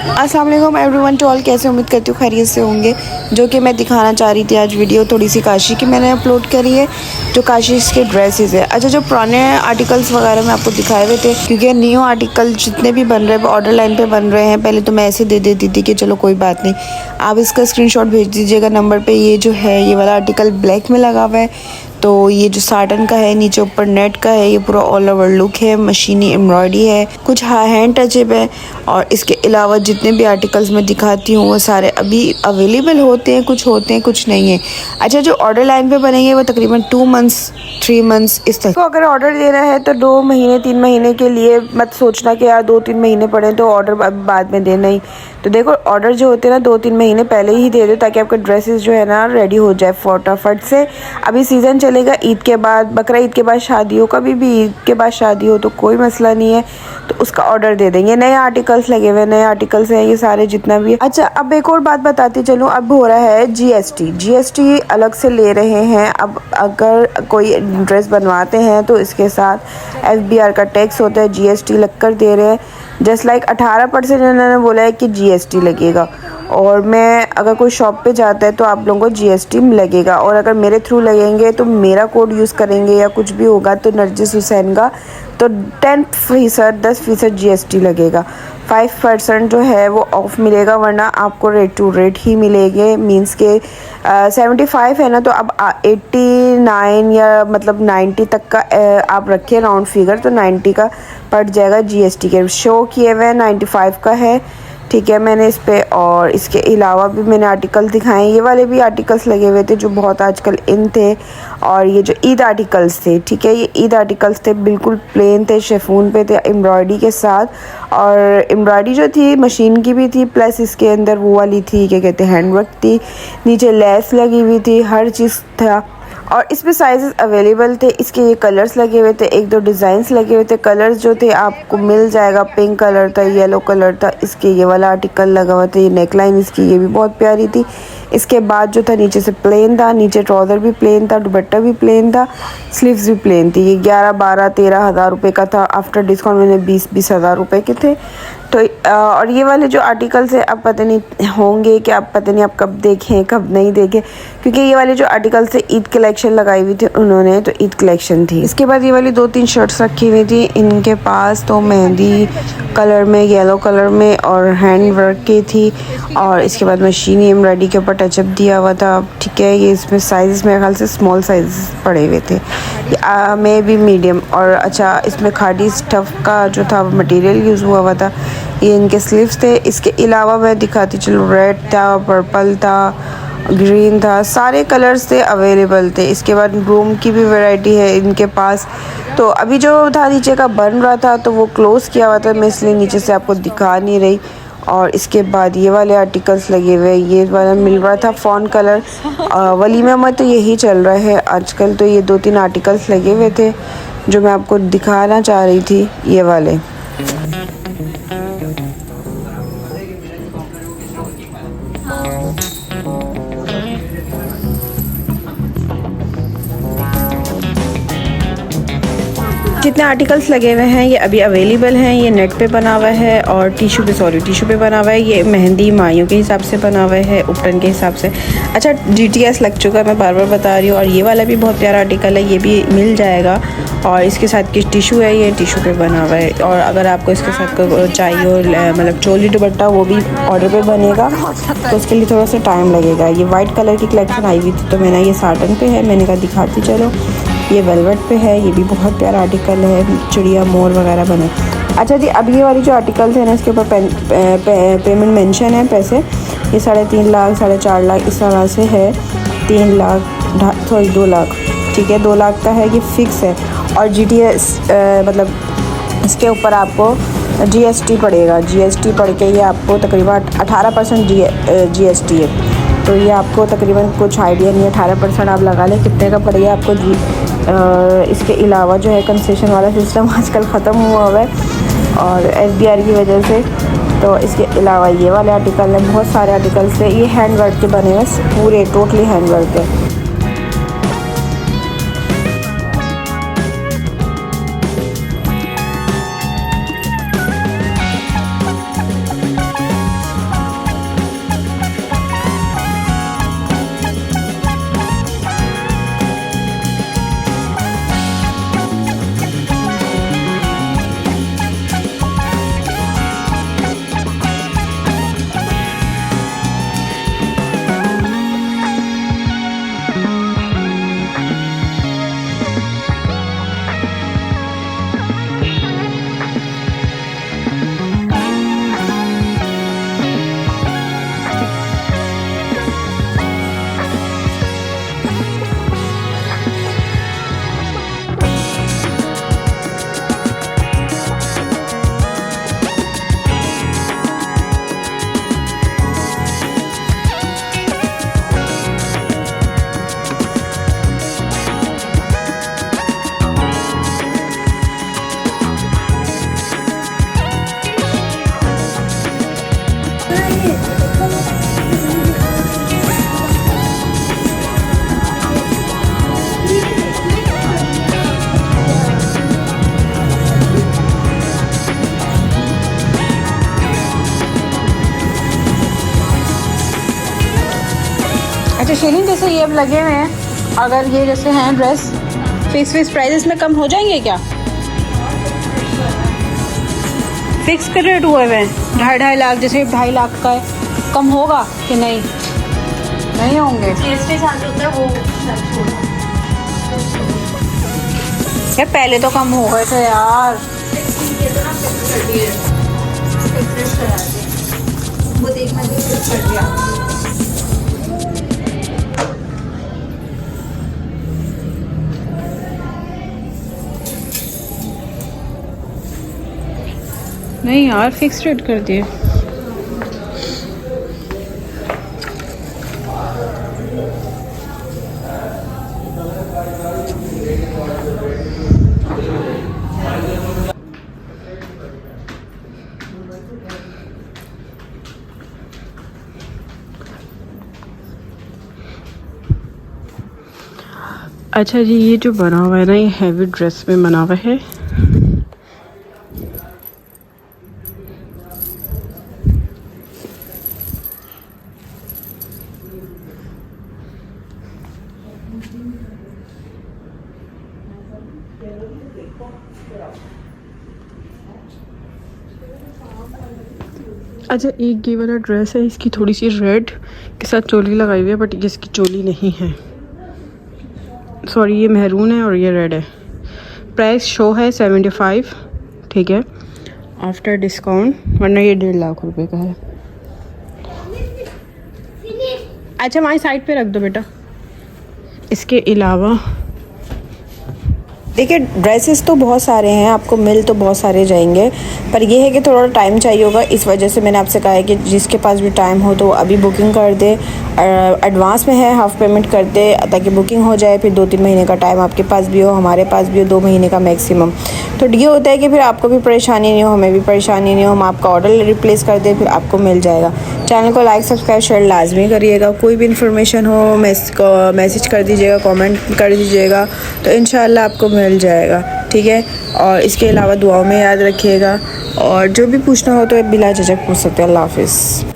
अस्सलाम वालेकुम everyone to all. कैसे उम्मीद करती हूँ खैरियत से होंगे। जो कि मैं दिखाना चाह रही थी आज वीडियो थोड़ी सी काशी की मैंने अपलोड करी है, जो काशी के ड्रेसेस है। अच्छा, जो पुराने आर्टिकल्स वगैरह मैं आपको दिखाए हुए थे, क्योंकि न्यू आर्टिकल जितने भी बन रहे हैं ऑर्डर लाइन पे बन रहे हैं। पहले तो मैं ऐसे दे देती थी कि चलो कोई बात नहीं, आप इसका स्क्रीनशॉट भेज दीजिएगा नंबर पे। ये जो है ये वाला आर्टिकल ब्लैक में लगा हुआ है, तो ये जो साटन का है, नीचे ऊपर नेट का है, ये पूरा ऑल ओवर लुक है, मशीनी एम्ब्रॉयडरी है, कुछ हैंड टचअप है। और इसके अलावा जितने भी आर्टिकल्स मैं दिखाती हूँ वो सारे अभी अवेलेबल होते हैं, कुछ नहीं है। अच्छा, जो ऑर्डर लाइन पे बनेंगे वो तकरीबन 2 मंथ्स 3 मंथ्स इस तक। तो अगर ऑर्डर देना है तो 2 महीने 3 महीने के लिए मत सोचना कि यार 2-3 महीने पड़े तो ऑर्डर बाद में देना ही। तो देखो, ऑर्डर जो होते हैं ना 2-3 महीने पहले ही दे दो, ताकि आपके ड्रेसेस जो है ना रेडी हो जाए फटाफट से। अभी सीज़न चलेगा ईद के बाद, बकरा ईद के बाद शादी हो, कभी भी ईद के बाद शादी हो तो कोई मसला नहीं है, तो उसका ऑर्डर दे देंगे। नए आर्टिकल्स लगे हुए, नए आर्टिकल्स हैं ये सारे जितना भी है। अच्छा, अब एक और बात बताती चलूँ, अब हो रहा है जीएसटी अलग से ले रहे हैं। अब अगर कोई ड्रेस बनवाते हैं तो इसके साथ FBR का टैक्स होता है, GST लग कर दे रहे हैं। जस्ट लाइक 18% इन्होंने बोला है कि GST लगेगा। और मैं अगर कोई शॉप पे जाता है तो आप लोगों को GST लगेगा, और अगर मेरे थ्रू लगेंगे तो मेरा कोड यूज़ करेंगे या कुछ भी होगा तो नरजिस हुसैन का, तो 10% GST लगेगा। 5% जो है वो ऑफ मिलेगा, वरना आपको रेट टू रेट ही मिलेंगे। मींस के 75 है ना, तो अब 89 या मतलब 90 तक का आप रखिए राउंड फिगर, तो 90 का पड़ जाएगा। GST के शो किए हुए 95 का है, ठीक है। मैंने इस पे और इसके अलावा भी मैंने आर्टिकल दिखाए। ये वाले भी आर्टिकल्स लगे हुए थे जो बहुत आजकल इन थे। और ये जो ईद आर्टिकल्स थे, ठीक है, ये ईद आर्टिकल्स थे, बिल्कुल प्लेन थे, शिफॉन पे थे एम्ब्रॉयडरी के साथ। और एम्ब्रॉयडरी जो थी मशीन की भी थी, प्लस इसके अंदर वो वाली थी क्या कहते हैं हैंडवर्क थी, नीचे लेस लगी हुई थी, हर चीज़ था। और इसमें साइजेस अवेलेबल थे। इसके ये कलर्स लगे हुए थे, 1-2 डिज़ाइंस लगे हुए थे। कलर्स जो थे आपको मिल जाएगा, पिंक कलर था, येलो कलर था। इसके ये वाला आर्टिकल लगा हुआ था, ये नेकलाइन इसकी ये भी बहुत प्यारी थी। इसके बाद जो था नीचे से प्लेन था, नीचे ट्राउज़र भी प्लेन था, दुपट्टा भी प्लेन था, स्लीव्स भी प्लेन थी। ये 11-12-13 हज़ार रुपये का था। आफ्टर डिस्काउंट मैंने 20-20 हज़ार रुपये के थे। तो और ये वाले जो आर्टिकल्स है अब पता नहीं होंगे कि अब पता नहीं आप कब देखें कब नहीं देखें, क्योंकि ये वाले जो आर्टिकल्स है ईद कलेक्शन लगाई हुई थी उन्होंने, तो ईद कलेक्शन थी। इसके बाद ये वाली 2-3 शर्ट्स रखी हुई थी इनके पास, तो मेहंदी कलर में, येलो कलर में और हैंड वर्क की थी। और इसके बाद मशीनी एम्ब्रॉयडरी के ऊपर टचअप दिया हुआ था, ठीक है। ये इसमें साइज़ मेरे ख्याल से स्मॉल साइज पड़े हुए थे, मे भी मीडियम। और अच्छा, इसमें खादी स्टफ़ का जो था मटेरियल यूज़ हुआ था। ये इनके स्लीव्स थे। इसके अलावा मैं दिखाती चलो, रेड था, पर्पल था, ग्रीन था, सारे कलर्स थे अवेलेबल थे। इसके बाद ब्लूम की भी वैरायटी है इनके पास। तो अभी जो था नीचे का बन रहा था तो वो क्लोज़ किया हुआ था, मैं इसलिए नीचे से आपको दिखा नहीं रही। और इसके बाद ये वाले आर्टिकल्स लगे हुए, ये वाला मिल रहा था फ़ॉन कलर, वलीमा में तो यही चल रहा है आजकल। तो ये 2-3 आर्टिकल्स लगे हुए थे जो मैं आपको दिखाना चाह रही थी, ये वाले। जितने आर्टिकल्स लगे हुए हैं ये अभी अवेलेबल हैं। ये नेट पे बना हुआ है और टिशू पे बना हुआ है। ये मेहंदी मायों के हिसाब से बना हुआ है, उपटन के हिसाब से। अच्छा, GTS लग चुका है, मैं बार बार बता रही हूँ। और ये वाला भी बहुत प्यारा आर्टिकल है, ये भी मिल जाएगा। और इसके साथ की टिशू है, ये टिशू पे बना हुआ है। और अगर आपको इसके साथ को चाहिए मतलब चोली दुपट्टा, वो भी ऑर्डर पे बनेगा, तो उसके लिए थोड़ा सा टाइम लगेगा। ये वाइट कलर की कलेक्शन आई हुई थी, तो मैंने ये साटन पे है, मैंने कहा दिखाती चलो। ये वेलवेट पे है, ये भी बहुत प्यारा आर्टिकल है, चिड़िया मोर वगैरह बने। अच्छा जी, अब ये वाली जो आर्टिकल्स हैं ना, इसके ऊपर पेमेंट मेंशन है पैसे। ये 3.5 लाख 4.5 लाख इस तरह से है। 3 लाख 2 लाख, ठीक है, 2 लाख का है, ये फ़िक्स है। और GTS मतलब इसके ऊपर आपको GST पड़ेगा। GST पड़ के ये आपको तकरीबन 18% GST है। तो ये आपको तकरीबन कुछ आइडिया नहीं है, 18% आप लगा लें कितने का पड़ेगा आपको जी। इसके अलावा जो है कंसेशन वाला सिस्टम आजकल ख़त्म हुआ है और FBR की वजह से। तो इसके अलावा ये वाले आर्टिकल हैं, बहुत सारे आर्टिकल्स हैं। ये हैंड वर्क के बने हुए, पूरे टोटली हैंड वर्क है। अच्छा शेलिन, जैसे ये अब लगे हुए हैं, अगर ये जैसे हैं ड्रेस फिक्स प्राइसेस में कम हो जाएंगे क्या? फिक्स का रेट हुए हुए हैं 2.5 लाख, जैसे 2.5 लाख का है, कम होगा कि नहीं? नहीं होंगे यार, पहले तो कम हो गए थे यार। वो देखना कर दिया। नहीं यार, फिक्स रेट कर दिए। अच्छा जी, ये जो बना हुआ है ना, ये हैवी ड्रेस में बना हुआ है। अच्छा, एक ये वाला ड्रेस है, इसकी थोड़ी सी रेड के साथ चोली लगाई हुई है, बट ये इसकी चोली नहीं है। सॉरी, ये महरून है और ये रेड है। प्राइस शो है 75, ठीक है, आफ्टर डिस्काउंट, वरना ये 1.5 लाख रुपए का है। अच्छा, हमारी साइड पे रख दो बेटा। इसके अलावा देखिए, ड्रेसेस तो बहुत सारे हैं, आपको मिल तो बहुत सारे जाएंगे, पर यह है कि थोड़ा टाइम चाहिए होगा। इस वजह से मैंने आपसे कहा है कि जिसके पास भी टाइम हो तो अभी बुकिंग कर दे। एडवांस में है, हाफ पेमेंट कर दे, ताकि बुकिंग हो जाए। फिर 2-3 महीने का टाइम आपके पास भी हो, हमारे पास भी हो, 2 महीने का मैक्सिमम। तो ये होता है कि फिर आपको भी परेशानी नहीं हो, हमें भी परेशानी नहीं हो, हम आपका ऑर्डर रिप्लेस कर दें, फिर आपको मिल जाएगा। चैनल को लाइक, सब्सक्राइब, शेयर लाजमी करिएगा। कोई भी इन्फॉर्मेशन हो मैसेज कर दीजिएगा, कमेंट कर दीजिएगा, तो इंशाल्लाह आपको मिल जाएगा, ठीक है। और इसके अलावा दुआओं में याद रखिएगा, और जो भी पूछना हो तो बिला झिझक पूछ सकते हैं। अल्लाह हाफिज़।